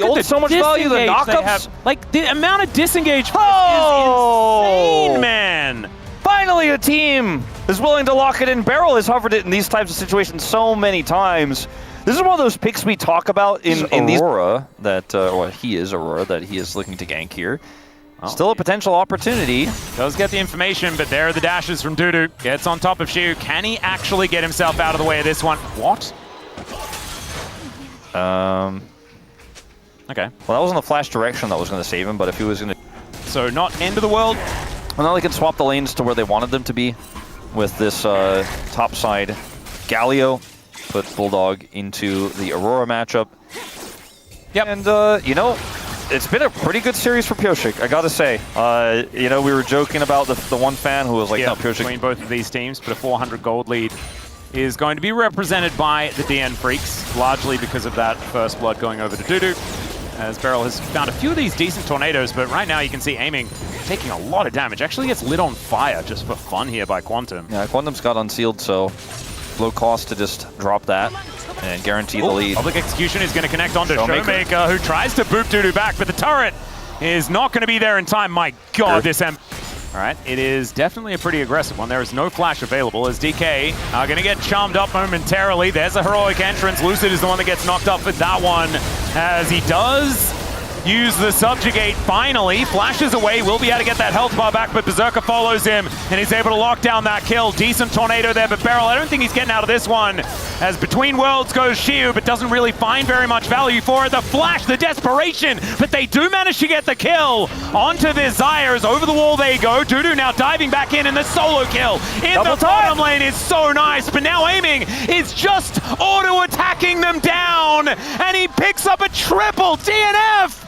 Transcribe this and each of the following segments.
Look at so much value, the knockups. Like, the amount of disengage is insane, man. Finally, a team is willing to lock it in. Beryl has hovered it in these types of situations so many times. This is one of those picks we talk about in these Aurora that, well, he is Aurora that he is looking to gank here. Oh, still a potential opportunity. Does get the information, but there are the dashes from Dudu. Gets on top of Xiu. Can he actually get himself out of the way of this one? What? Okay. Well, that wasn't the flash direction that was going to save him, but if he was going to... So not end of the world. Well, now they can swap the lanes to where they wanted them to be with this top side Galio. Put Bulldog into the Aurora matchup. Yep. And, you know, it's been a pretty good series for Pioshik, I gotta say. You know, we were joking about the one fan who was like, no, Pioshik. Between both of these teams, but a 400 gold lead is going to be represented by the DN Freecs, largely because of that first blood going over to Dudu. As Beryl has found a few of these decent tornadoes, but right now you can see aiming taking a lot of damage. Actually gets lit on fire just for fun here by Quantum. Yeah, Quantum's got unsealed, so low cost to just drop that and guarantee the lead. Public Execution is going to connect onto Showmaker, who tries to boop Dudu back, but the turret is not going to be there in time. My God, this M. All right, it is definitely a pretty aggressive one. There is no flash available as DK are going to get chummed up momentarily. There's a heroic entrance. Lucid is the one that gets knocked up with that one as he does use the subjugate finally. Flashes away, will be able to get that health bar back, but Berserker follows him and he's able to lock down that kill. Decent tornado there, but Beryl, I don't think he's getting out of this one. As Between Worlds goes Xiu, but doesn't really find very much value for it. The flash, the desperation, but they do manage to get the kill onto the Zyres. Over the wall they go. Dudu now diving back in, and the solo kill in the bottom lane is so nice, but now aiming is just auto-attacking them down, and he picks up a triple DNF!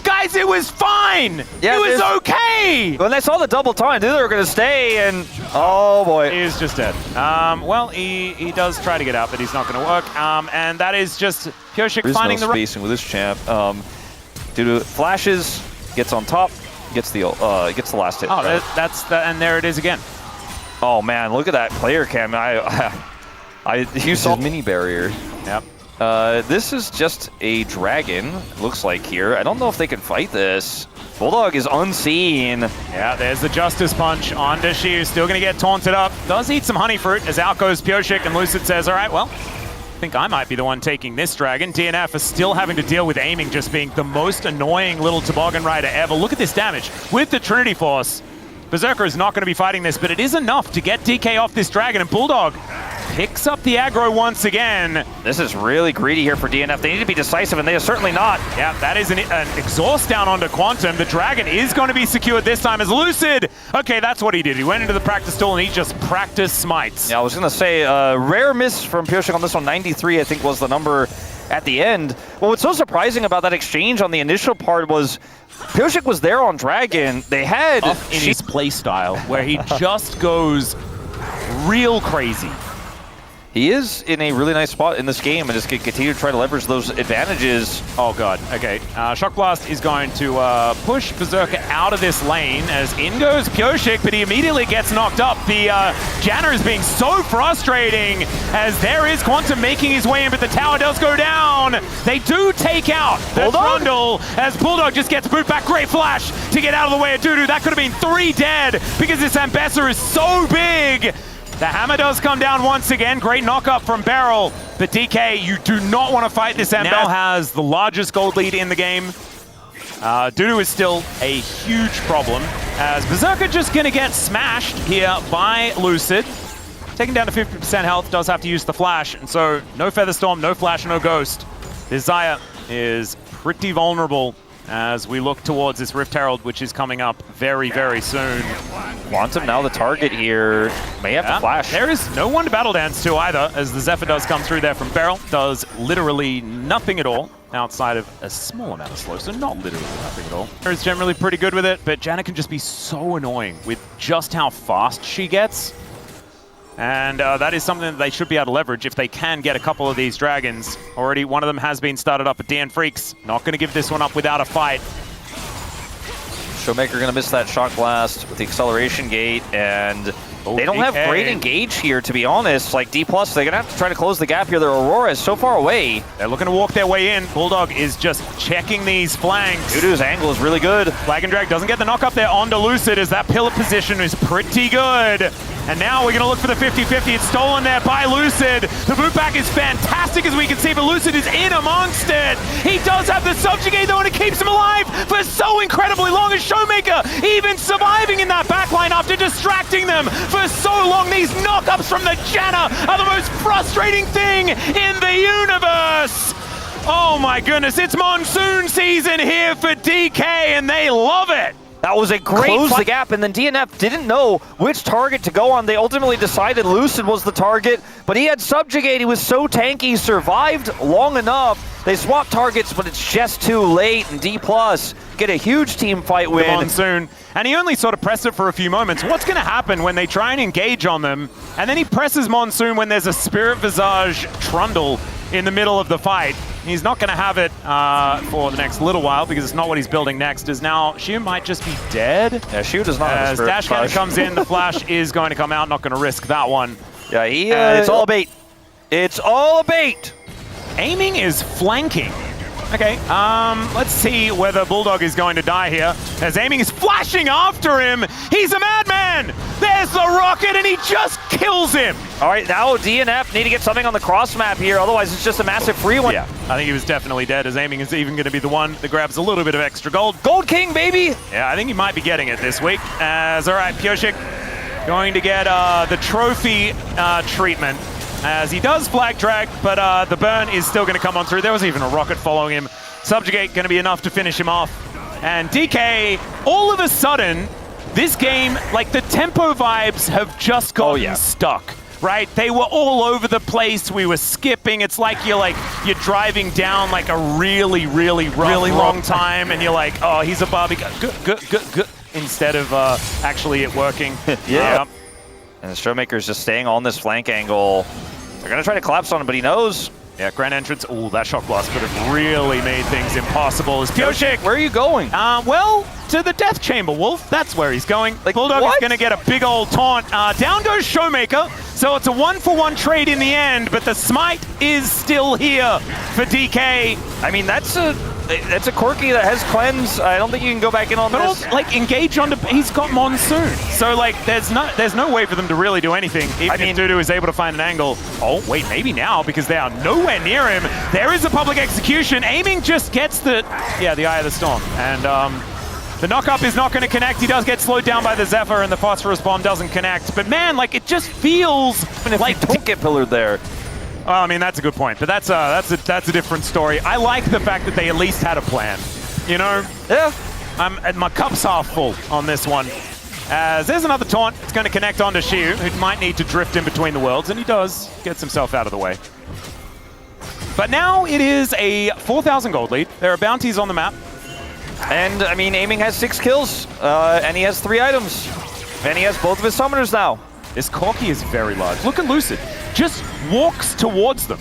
Guys, it was fine. Yeah, it was okay. When they saw the double time, they were going to stay, and oh boy, he is just dead. Well, he does try to get out, but he's not going to work. And that is just Pioshik finding the spacing with this champ. Dudu flashes, gets on top, gets the last hit. Oh, right? And there it is again. Oh man, look at that player cam. You saw mini barrier. Yep. This is just a dragon, looks like here. I don't know if they can fight this. Bulldog is unseen. Yeah, there's the Justice Punch onto Xiu. Still going to get taunted up. Does eat some honey fruit as out goes Pioshik, and Lucid says, all right, well, I think I might be the one taking this dragon. DNF is still having to deal with aiming just being the most annoying little toboggan rider ever. Look at this damage with the Trinity Force. Berserker is not going to be fighting this, but it is enough to get DK off this dragon, and Bulldog picks up the aggro once again. This is really greedy here for DNF. They need to be decisive, and they are certainly not. Yeah, that is an exhaust down onto Quantum. The dragon is going to be secured this time as Lucid. Okay, that's what he did. He went into the practice tool, and he just practiced smites. Yeah, I was going to say, rare miss from Pioshik on this one. 93, I think, was the number at the end. Well, what's so surprising about that exchange on the initial part was Pioshik was there on Dragon. They had in his play style where he just goes real crazy. He is in a really nice spot in this game and just can continue to try to leverage those advantages. Oh god, okay. Shock Blast is going to push Berserker out of this lane as in goes Pioshik, but he immediately gets knocked up. The Janner is being so frustrating as there is Quantum making his way in, but the tower does go down. They do take out the Trundle as Bulldog just gets boot back. Great flash to get out of the way of Dudu. That could have been 3 dead because this Ambassador is so big. The hammer does come down once again. Great knock-up from Beryl. But DK, you do not want to fight this Ambassador. Now has the largest gold lead in the game. Dudu is still a huge problem, as Berserker just going to get smashed here by Lucid. Taken down to 50% health, does have to use the flash, and so no Featherstorm, no flash, no ghost. This Xayah is pretty vulnerable as we look towards this Rift Herald, which is coming up very, very soon. Quantum now the target here. May have to flash. There is no one to battle dance to either, as the Zephyr does come through there from Beryl. Does literally nothing at all outside of a small amount of slow, so not literally nothing at all. Is generally pretty good with it, but Janna can just be so annoying with just how fast she gets. And that is something that they should be able to leverage if they can get a couple of these dragons. Already one of them has been started up at DN Freecs. Not going to give this one up without a fight. Showmaker going to miss that Shock Blast with the acceleration gate, and They don't have great engage here, to be honest. Like, Dplus, they're going to have to try to close the gap here. Their Aurora is so far away. They're looking to walk their way in. Bulldog is just checking these flanks. Dudu's angle is really good. Flag and Drag doesn't get the knock up there onto Lucid, as that pillar position is pretty good. And now we're going to look for the 50-50. It's stolen there by Lucid. The boot back is fantastic, as we can see, but Lucid is in amongst it. He does have the subjugate, though, and it keeps him alive for so incredibly long. As Showmaker even surviving in that backline after distracting them for so long. These knockups from the Janna are the most frustrating thing in the universe. Oh my goodness, it's monsoon season here for DK, and they love it. That was a great close the gap, and then DNF didn't know which target to go on. They ultimately decided Lucid was the target, but he had Subjugate. He was so tanky, survived long enough. They swapped targets, but it's just too late, and Dplus get a huge team fight win. Monsoon, and he only sort of pressed it for a few moments. What's going to happen when they try and engage on them, and then he presses Monsoon when there's a Spirit Visage Trundle in the middle of the fight? He's not going to have it for the next little while, because it's not what he's building next. Is now Shu might just be dead. Yeah, Shu does not have a Spirit Dash Cannon comes in, the flash is going to come out. Not going to risk that one. Yeah, it's all a bait. It's all a bait. Aiming is flanking. Okay, let's see whether Bulldog is going to die here, as Aiming is flashing after him. He's a madman! There's the rocket, and he just kills him! All right, now DNF need to get something on the cross map here, otherwise it's just a massive free one. Yeah, I think he was definitely dead, as Aiming is even going to be the one that grabs a little bit of extra gold. Gold King, baby! Yeah, I think he might be getting it this week. As, all right, Pioshik going to get the trophy treatment, as he does flag drag, but the burn is still going to come on through. There was even a rocket following him. Subjugate going to be enough to finish him off. And DK, all of a sudden, this game, like, the tempo vibes have just gotten stuck, right? They were all over the place. We were skipping. It's like you're driving down like a really long time, and you're like, oh, he's a Barbie. Good. Instead of actually it working. Yeah. And the Showmaker's just staying on this flank angle. They're going to try to collapse on him, but he knows. Yeah, Grand Entrance. Ooh, that Shock Blast could have really made things impossible. As Pioshik, where are you going? Well, to the Death Chamber, Wolf. That's where he's going. Like, Bulldog is going to get a big old taunt. Down goes Showmaker. So it's a 1-for-1 trade in the end, but the Smite is still here for DK. I mean, that's a Corki that has Cleanse. I don't think you can go back in on this. Also, like, engage on he's got Monsoon. So, like, there's no way for them to really do anything, even if Dudu is able to find an angle. Oh, wait, maybe now, because they are nowhere near him. There is a public execution. Aiming just gets the Eye of the Storm. And the knock-up is not going to connect. He does get slowed down by the Zephyr, and the Phosphorus Bomb doesn't connect. But, man, like, it just feels like... don't get pillared there. Well, I mean, that's a good point, but that's a different story. I like the fact that they at least had a plan, you know? Yeah. My cup's half full on this one. As there's another taunt. It's going to connect onto Shiu, who might need to drift in between the worlds, and he does. Gets himself out of the way. But now it is a 4,000 gold lead. There are bounties on the map. And, I mean, Aiming has 6 kills, and he has 3 items. And he has both of his summoners now. This Corki is very large. Look at Lucid. Just walks towards them.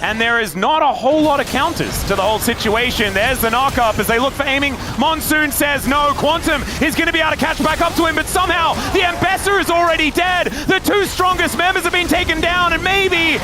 And there is not a whole lot of counters to the whole situation. There's the knock-up as they look for Aiming. Monsoon says no. Quantum is going to be able to catch back up to him, but somehow the Ambassador is already dead. The 2 strongest members have been taken down, and maybe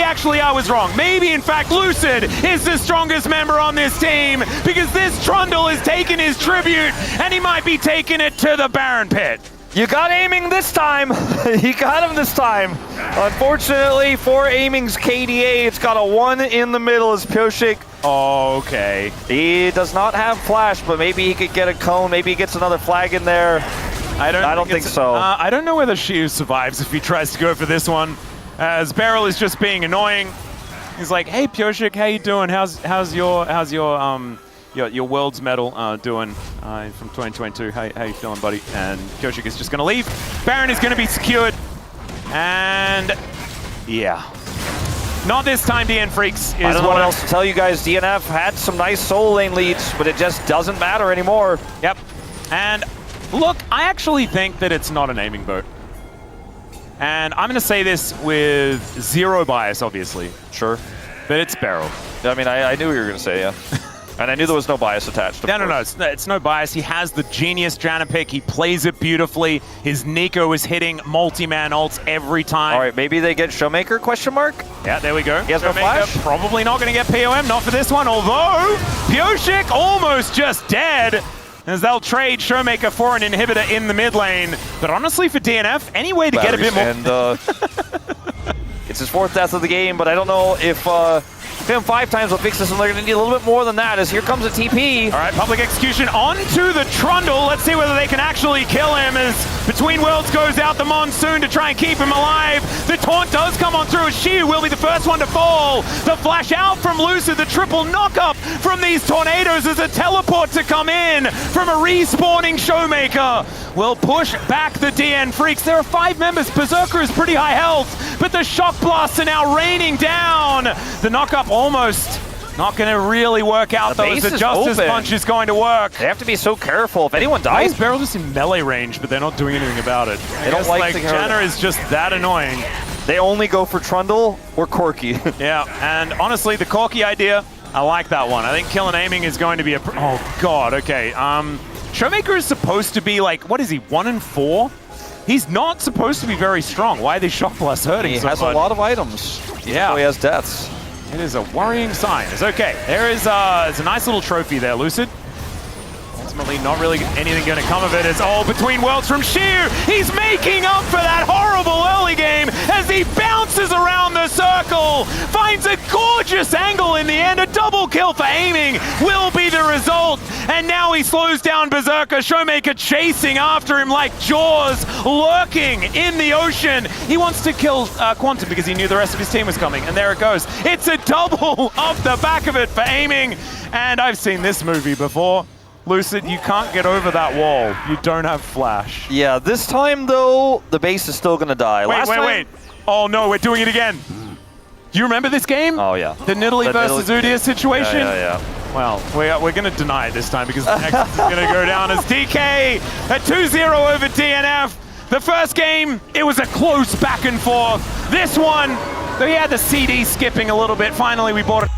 actually I was wrong. Maybe, in fact, Lucid is the strongest member on this team, because this Trundle has taken his tribute, and he might be taking it to the Baron Pit. You got Aiming this time. You got him this time. Unfortunately for Aiming's KDA, it's got a 1 in the middle as Pioshik. Okay. He does not have flash, but maybe he could get a cone. Maybe he gets another flag in there. I don't think so. I don't know whether Shiu survives if he tries to go for this one, as Beryl is just being annoying. He's like, "Hey Pioshik, how you doing? How's your world's medal doing from 2022? How you feeling, buddy?" And Pioshik is just going to leave. Baron is going to be secured. And yeah. Not this time, DN Freecs. I don't know what else to tell you guys. DNF had some nice solo lane leads, but it just doesn't matter anymore. Yep. And look, I actually think that it's not an aiming boat. And I'm going to say this with zero bias, obviously. Sure. But it's Beryl. I mean, I knew what you were going to say, yeah. And I knew there was no bias attached. No, it's no bias. He has the genius Janna pick. He plays it beautifully. His Nico is hitting multi-man ults every time. All right, maybe they get Showmaker, question mark? Yeah, there we go. He has no flash? Probably not going to get POM, not for this one, although Pioshik almost just dead, as they'll trade Showmaker for an inhibitor in the mid lane. But honestly, for DNF, any way to get a bit more... And, it's his 4th death of the game, but I don't know if him 5 times will fix this, and they're going to need a little bit more than that, as here comes a TP. All right, public execution onto the Trundle. Let's see whether they can actually kill him, as Between Worlds goes out the Monsoon to try and keep him alive. The taunt does come on through, as Shiu will be the first one to fall. The flash out from Lucid, the triple knock-up from these tornadoes as a teleport to come in from a respawning Showmaker. Will push back the DN Freecs. There are 5 members. Berserker is pretty high health, but the shock blasts are now raining down. The knock-up almost not going to really work out, though, as the Justice Punch is going to work. They have to be so careful. If anyone Why dies... is Beryl just in melee range, but they're not doing anything about it? They don't like Janna is just that annoying. They only go for Trundle or Corki. Yeah, and honestly, the Corki idea, I like that one. I think kill and aiming is going to be a... Oh, God, okay. Showmaker is supposed to be, like, what is he, 1 and 4? He's not supposed to be very strong. Why are these shock blasts hurting He so has much? a lot of items. Yeah. So he has deaths. It is a worrying sign. It's okay. There's a nice little trophy there, Lucid. Ultimately, not really anything going to come of it. It's all Between Worlds from Shiu. He's making up for that horrible early game as he bounces around the circle, finds a gorgeous angle in the end. A double kill for aiming will be the result. And now he slows down Berserker. Showmaker chasing after him like Jaws, lurking in the ocean. He wants to kill Quantum because he knew the rest of his team was coming. And there it goes. It's a double off the back of it for aiming. And I've seen this movie before. Lucid, you can't get over that wall. You don't have flash. Yeah, this time, though, the base is still going to die. Wait. Oh, no, we're doing it again. Do you remember this game? Oh, yeah. The Nidalee versus Udyr situation? Yeah. Well, we're going to deny it this time because the next is going to go down as DK at 2-0 over DNF. The first game, it was a close back and forth. This one, though he had the CD skipping a little bit, finally we bought it.